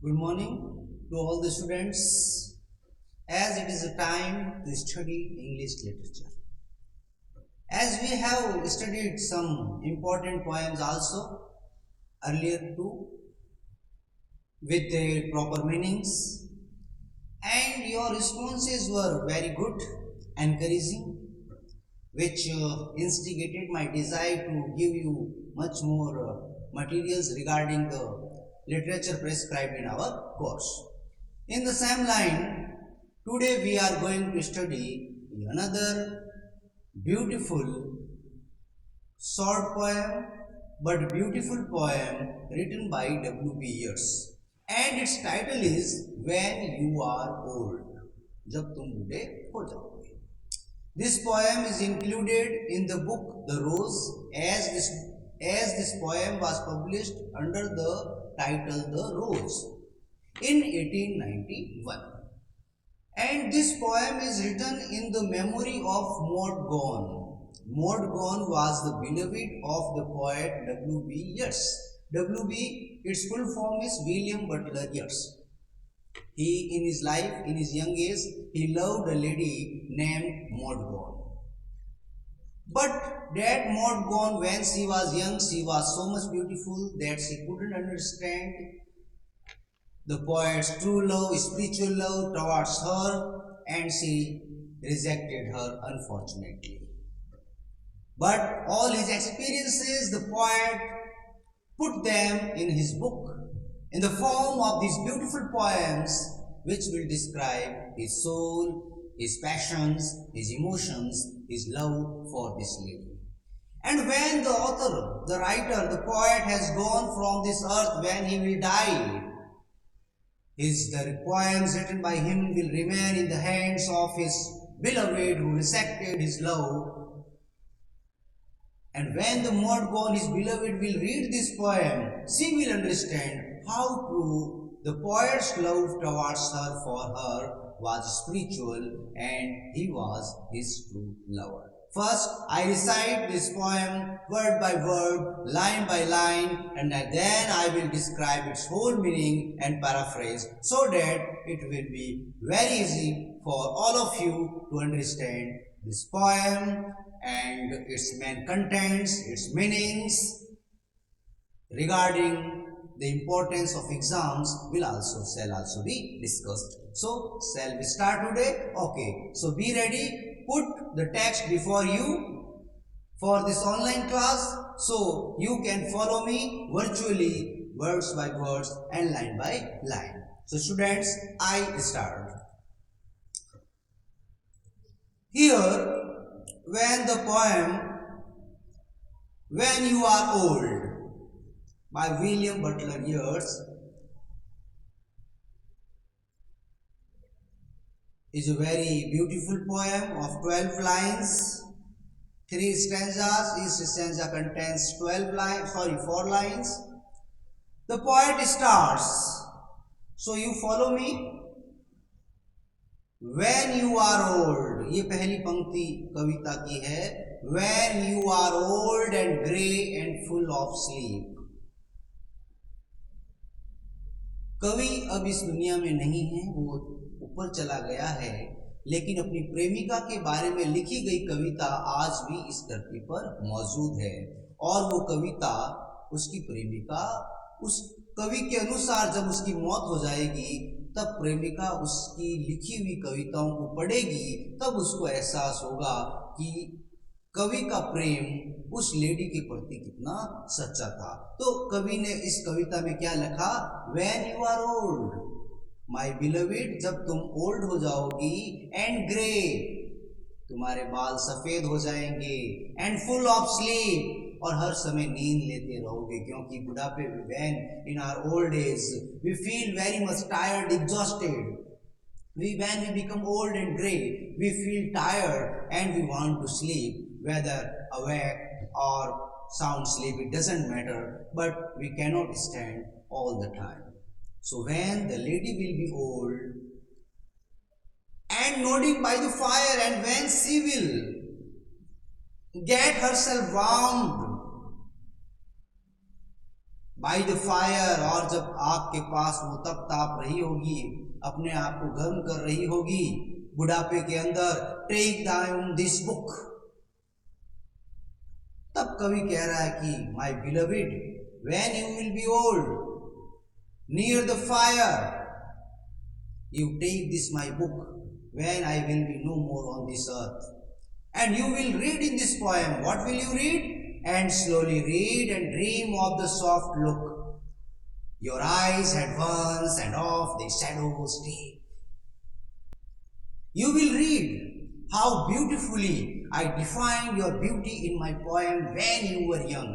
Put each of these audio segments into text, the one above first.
Good morning to all the students. As it is a time to study English literature. As we have studied some important poems also earlier too with their proper meanings, and your responses were very good, encouraging, which instigated my desire to give you much more materials regarding the literature prescribed in our course. In the same line, today we are going to study another beautiful short poem but beautiful poem written by W.B. Yeats. And its title is When You Are Old. जब तुम बूढ़े हो जाओगे. This poem is included in the book The Rose as this poem was published under the title The Rose in 1891. And this poem is written in the memory of Maud Gonne. Maud Gonne was the beloved of the poet W.B. Yeats. W.B. its full form is William Butler Yeats. He, in his life, in his young age, he loved a lady named Maud Gonne. But that Maud Gonne, when she was young, she was so much beautiful that she couldn't understand the poet's true love, spiritual love towards her, and she rejected her unfortunately. But all his experiences, the poet put them in his book in the form of these beautiful poems which will describe his soul, his passions, his emotions, his love for this lady. And when the author, the writer, the poet has gone from this earth, when he will die, the poems written by him will remain in the hands of his beloved who rejected his love. And when the Maud Gonne, his beloved, will read this poem, she will understand how true the poet's love towards her for her was spiritual and he was his true lover. First, I recite this poem word by word, line by line, and then I will describe its whole meaning and paraphrase so that it will be very easy for all of you to understand this poem and its main contents, its meanings regarding the importance of exams shall also be discussed. So, shall we start today? Okay. So, be ready. Put the text before you for this online class so you can follow me virtually, words by words and line by line. So, students, I start. Here, when the poem When You Are Old by William Butler Yeats is a very beautiful poem of 12 lines, 3 stanzas. Each stanza contains 4 lines. The poet starts. So you follow me. When you are old, ये पहली पंक्ति कविता की है. When you are old and grey and full of sleep. कवि अब इस दुनिया में नहीं है, वो ऊपर चला गया है, लेकिन अपनी प्रेमिका के बारे में लिखी गई कविता आज भी इस धरती पर मौजूद है. और वो कविता उसकी प्रेमिका, उस कवि के अनुसार जब उसकी मौत हो जाएगी तब प्रेमिका उसकी लिखी हुई कविताओं को पढ़ेगी, तब उसको एहसास होगा कि कवि का प्रेम उस लेडी के प्रति कितना सच्चा था. तो कवि ने इस कविता में क्या लिखा? When you are old, my beloved, जब तुम ओल्ड हो जाओगी, एंड ग्रे, तुम्हारे बाल सफेद हो जाएंगे, एंड फुल ऑफ स्लीप, और हर समय नींद लेते रहोगे, क्योंकि बुढ़ापे में when in our old age we feel very much tired, exhausted. When we become old and grey, we feel tired and we want to sleep, whether awake or sound sleep, it doesn't matter, but we cannot stand all the time. So when the lady will be old and nodding by the fire, and when she will get herself warmed by the fire, और जब आग के पास वो तप ताप रही होगी, अपने आप को गर्म कर रही होगी बुढ़ापे के अंदर, टेक डाउन दिस बुक। तब कवि कह रहा है कि my beloved, when you will be old, near the fire, you take this my book, when I will be no more on this earth, and you will read in this poem. What will you read? And slowly read and dream of the soft look your eyes had once, and of the shadows deep. You will read how beautifully I defined your beauty in my poem when you were young.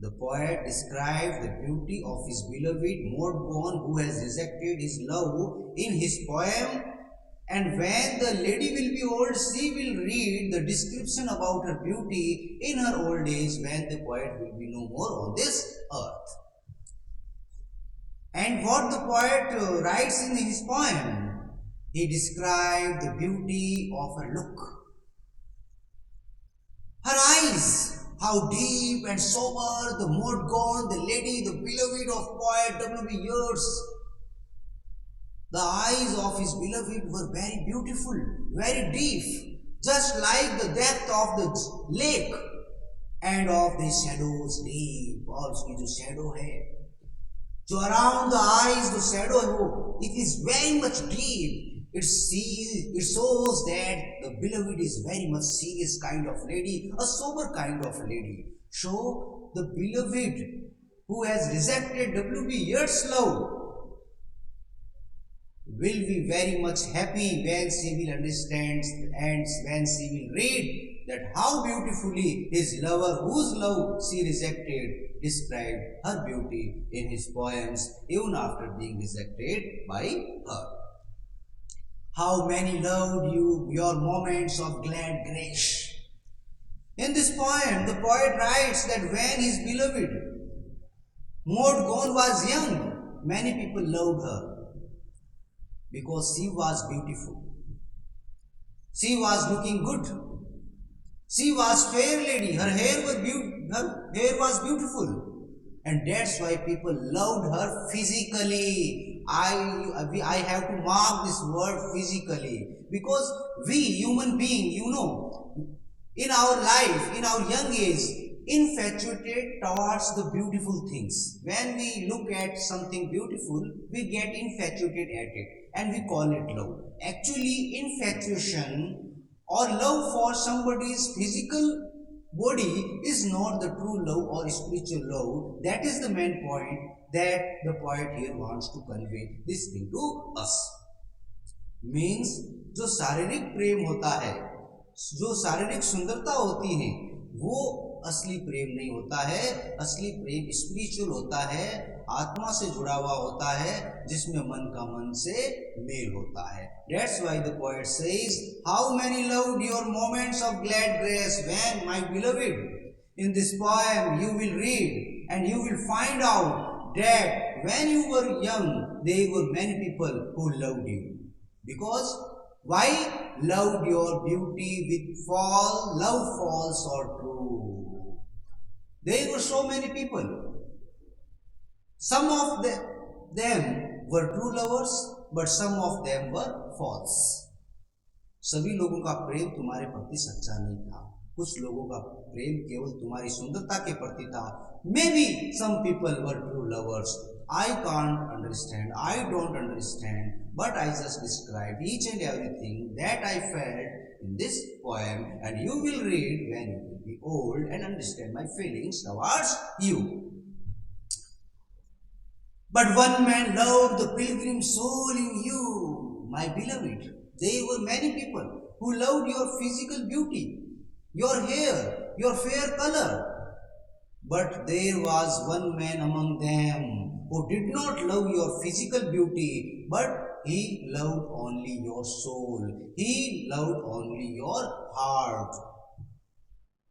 The poet described the beauty of his beloved Mordaunt, who has rejected his love, in his poem, and when the lady will be old, she will read the description about her beauty in her old age, when the poet will be no more on this earth. And what the poet writes in his poem, he described the beauty of her look, her eyes, how deep and sober the Mordaunt, the lady, the beloved of poet W.B. Yeats. The eyes of his beloved were very beautiful, very deep, just like the depth of the lake, and of the shadows deep. और उसकी जो shadow है, जो around the eyes the shadow है वो, it is very much deep. It shows that the beloved is very much serious kind of lady, a sober kind of lady. So the beloved who has rejected W.B. Yeats' love will be very much happy when she will understand and when she will read that how beautifully his lover, whose love she rejected, described her beauty in his poems even after being rejected by her. How many loved you, your moments of glad grace. In this poem, the poet writes that when his beloved Mordaunt was young, many people loved her because she was beautiful. She was looking good. She was fair lady. Her hair was beautiful, and that's why people loved her physically. I have to mark this word physically, because we human being, in our life, in our young age, infatuated towards the beautiful things. When we look at something beautiful, we get infatuated at it and we call it love. Actually, infatuation or love for somebody's physical body is not the true love or spiritual love. That is the main point that the poet here wants to convey this thing to us. Means जो शारीरिक प्रेम होता है, जो शारीरिक सुंदरता होती है, वो असली प्रेम नहीं होता है. असली प्रेम स्पिरिचुअल होता है, आत्मा से जुड़ा हुआ होता है, जिसमें मन का मन से मेल होता है. That's why the poet says, how many loved your moments of glad grace when, my beloved, in this poem you will read and you will find out that when you were young, there were many people who loved you. Because why? Loved your beauty with love false or true. There were so many people. Some of them were true lovers, but some of them were false. सभी लोगों का प्रेम तुम्हारे प्रति सच्चा नहीं था. कुछ लोगों का प्रेम केवल तुम्हारी सुंदरता के प्रति था. Maybe some people were true lovers. I can't understand, I don't understand, but I just described each and everything that I felt in this poem, and you will read when you will be old and understand my feelings towards you. But one man loved the pilgrim soul in you, my beloved. There were many people who loved your physical beauty, your hair, your fair color. But there was one man among them who did not love your physical beauty, but he loved only your soul. He loved only your heart.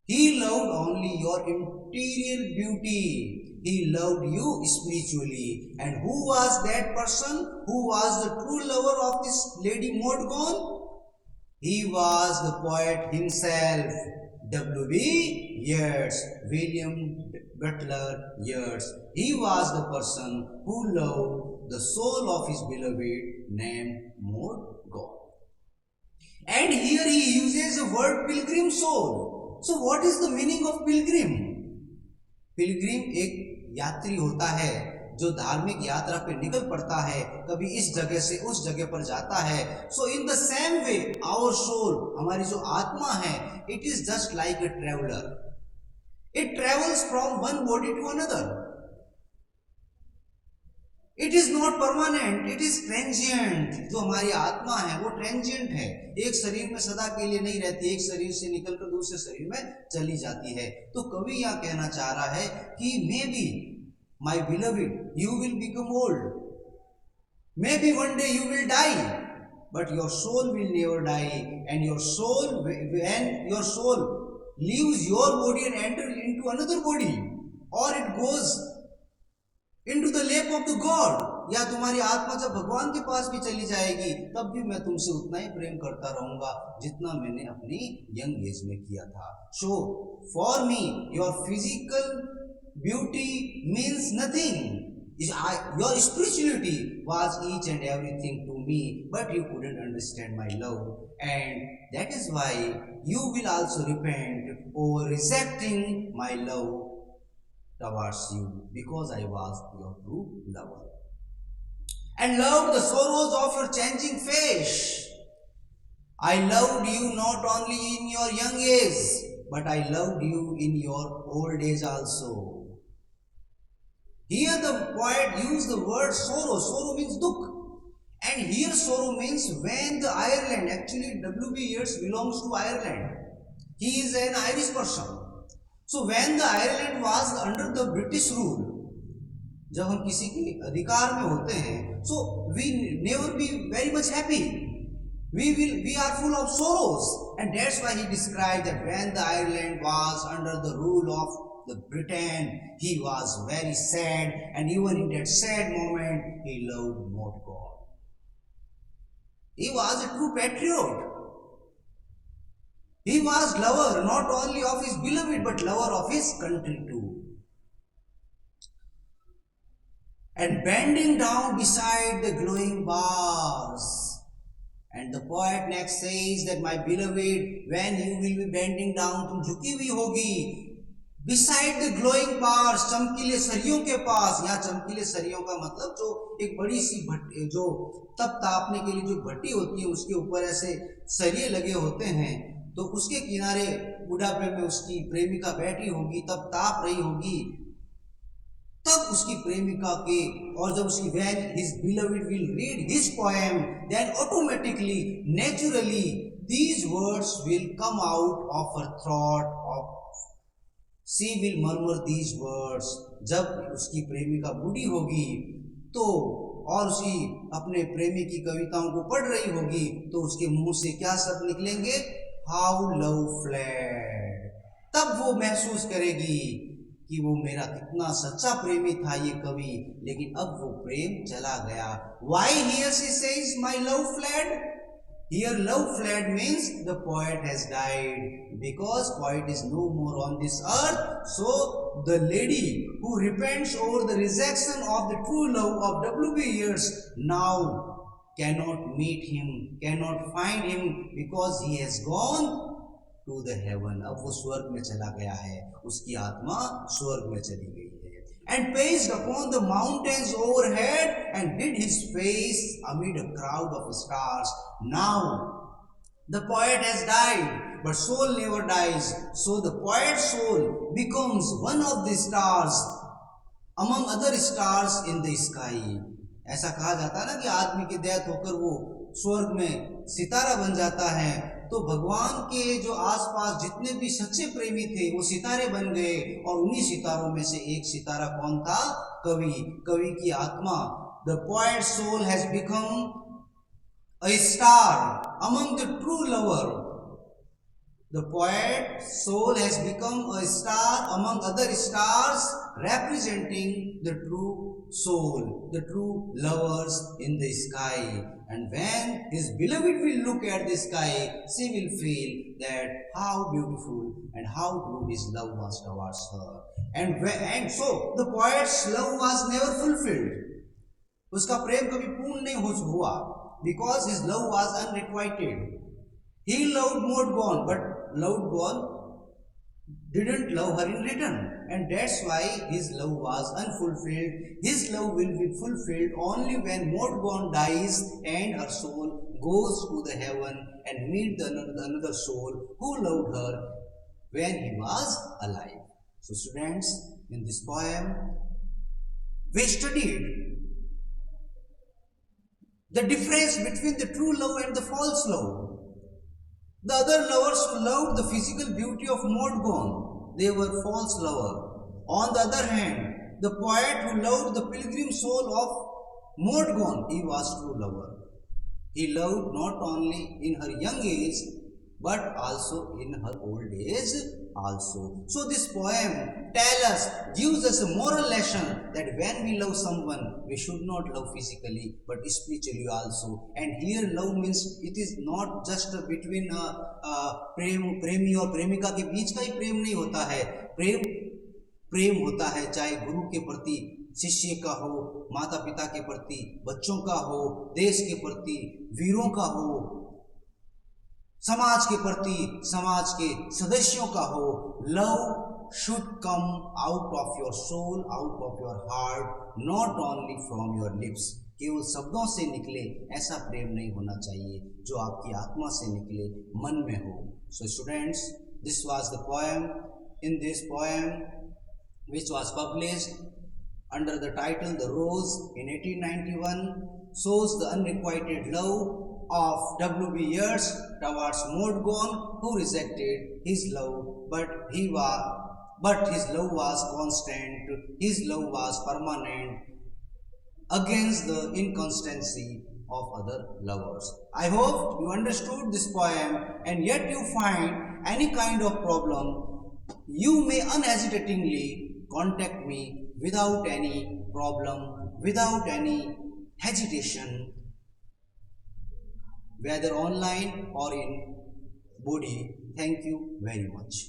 He loved only your interior beauty. He loved you spiritually. And who was that person? Who was the true lover of this Lady Mordaunt? He was the poet himself, W.B. Yeats, William Butler Yeats. He was the person who loved the soul of his beloved named Maud Gonne. And here he uses the word pilgrim soul. So what is the meaning of pilgrim? Pilgrim एक यात्री होता है जो धार्मिक यात्रा पे निकल पड़ता है, कभी इस जगह से उस जगह पर जाता है. So in the same way our soul, हमारी जो आत्मा है, it is just like a traveller. It travels from one body to another. It is not permanent, it is transient. जो हमारी आत्मा है वो ट्रांजिएंट है, एक शरीर में सदा के लिए नहीं रहती, एक शरीर से निकलकर दूसरे शरीर में चली जाती है. तो कवि यहाँ कहना चाह रहा है कि maybe my beloved you will become old, maybe one day you will die, but your soul will never die. And your soul, when your soul leaves your body and enter into another body, और it goes into the lap of the God, या तुम्हारी आत्मा जब भगवान के पास भी चली जाएगी तब भी मैं तुमसे उतना ही प्रेम करता रहूंगा जितना मैंने अपनी यंग एज में किया था. So for me your physical beauty means nothing. Your spirituality was each and everything to me, but you couldn't understand my love, and that is why you will also repent over rejecting my love towards you, because I was your true lover and loved the sorrows of your changing face. I loved you not only in your young age, but I loved you in your old age also. Here the poet used the word sorrow. Sorrow means dukh, and here sorrow means when the Ireland, actually W.B. Yeats belongs to Ireland. He is an Irish person. So when the Ireland was under the British rule, जब हम किसी के अधिकार में होते हैं, so we never be very much happy. We are full of sorrows, and that's why he described that when the Ireland was under the rule of the Britain, he was very sad, and even in that sad moment, he loved Maud Gonne. He was a true patriot. He was lover not only of his beloved but lover of his country too. And bending down beside the glowing bars. And the poet next says that my beloved, when you will be bending down, तुम झुकी हुई होगी beside the glowing bars, चमकीले सरियों के पास. यहाँ चमकीले सरियों का मतलब जो एक बड़ी सी भट्टी, जो तप तापने के लिए जो भट्टी होती है उसके ऊपर ऐसे सरिये लगे होते हैं, तो उसके किनारे बुढ़ापे में उसकी प्रेमिका बैठी होगी, तब ताप रही होगी, तब उसकी प्रेमिका के, और जब उसकी when his beloved will read his poem, then automatically, naturally, these words will come out of her throat, of she will murmur these words. जब उसकी प्रेमिका बूढ़ी होगी तो और उसी अपने प्रेमी की कविताओं को पढ़ रही होगी तो उसके मुंह से क्या शब्द निकलेंगे? How love fled. तब वो महसूस करेगी कि वो मेरा कितना सच्चा प्रेमी था ये कवि, लेकिन अब वो प्रेम चला गया. Why here she says my love fled? Here love fled means the poet has died, because poet is no more on this earth. So the lady who repents over the rejection of the true love of W.B. Yeats now cannot meet him, cannot find him, because he has gone to the heaven. अब वो स्वर्ग में चला गया है, उसकी आत्मा स्वर्ग में चली गई है. And paced upon the mountains overhead and hid his face amid a crowd of stars. Now the poet has died, but soul never dies. So the poet's soul becomes one of the stars among other stars in the sky. ऐसा कहा जाता है ना कि आदमी की death होकर वो स्वर्ग में सितारा बन जाता है, तो भगवान के जो आसपास जितने भी सच्चे प्रेमी थे वो सितारे बन गए, और उन्हीं सितारों में से एक सितारा कौन था? कवि. कवि की आत्मा, the poet soul has become a star among the true lover, The poet's soul has become a star among other stars, representing the true soul, the true lovers in the sky. And when his beloved will look at the sky, she will feel that how beautiful and how true his love was towards her. And so the poet's love was never fulfilled. उसका प्रेम कभी पूर्ण नहीं हुआ, because his love was unrequited. He loved Maud Gonne, but Maud Gonne didn't love her in return, and that's why his love was unfulfilled. His love will be fulfilled only when Maud Gonne dies and her soul goes to the heaven and meet another soul who loved her when he was alive. So students, in this poem we studied the difference between the true love and the false love. The other lovers who loved the physical beauty of Maud Gonne, they were false lovers. On the other hand, the poet who loved the pilgrim soul of Maud Gonne, he was true lover. He loved not only in her young age, but also in her old age also. So this poem gives us a moral lesson that when we love someone, we should not love physically, but spiritually also. And here love means it is not just between प्रेमी और प्रेमिका के बीच का ही प्रेम नहीं होता है. प्रेम होता है चाहे गुरु के प्रति, शिष्य का हो, माता पिता के प्रति, बच्चों का हो, देश के प्रति, वीरों का हो, समाज के प्रति, समाज के सदस्यों का हो. Love should come out of your soul, out of your heart, not only from your lips. केवल शब्दों से निकले ऐसा प्रेम नहीं होना चाहिए, जो आपकी आत्मा से निकले, मन में हो. So students, this was the poem. In this poem, which was published under the title The Rose in 1891, shows the unrequited love of W.B. Yeats towards Maud Gonne, who rejected his love, but his love was constant, his love was permanent against the inconstancy of other lovers. I hope you understood this poem, and yet you find any kind of problem, you may unhesitatingly contact me without any problem, without any hesitation, whether online or in body. Thank you very much.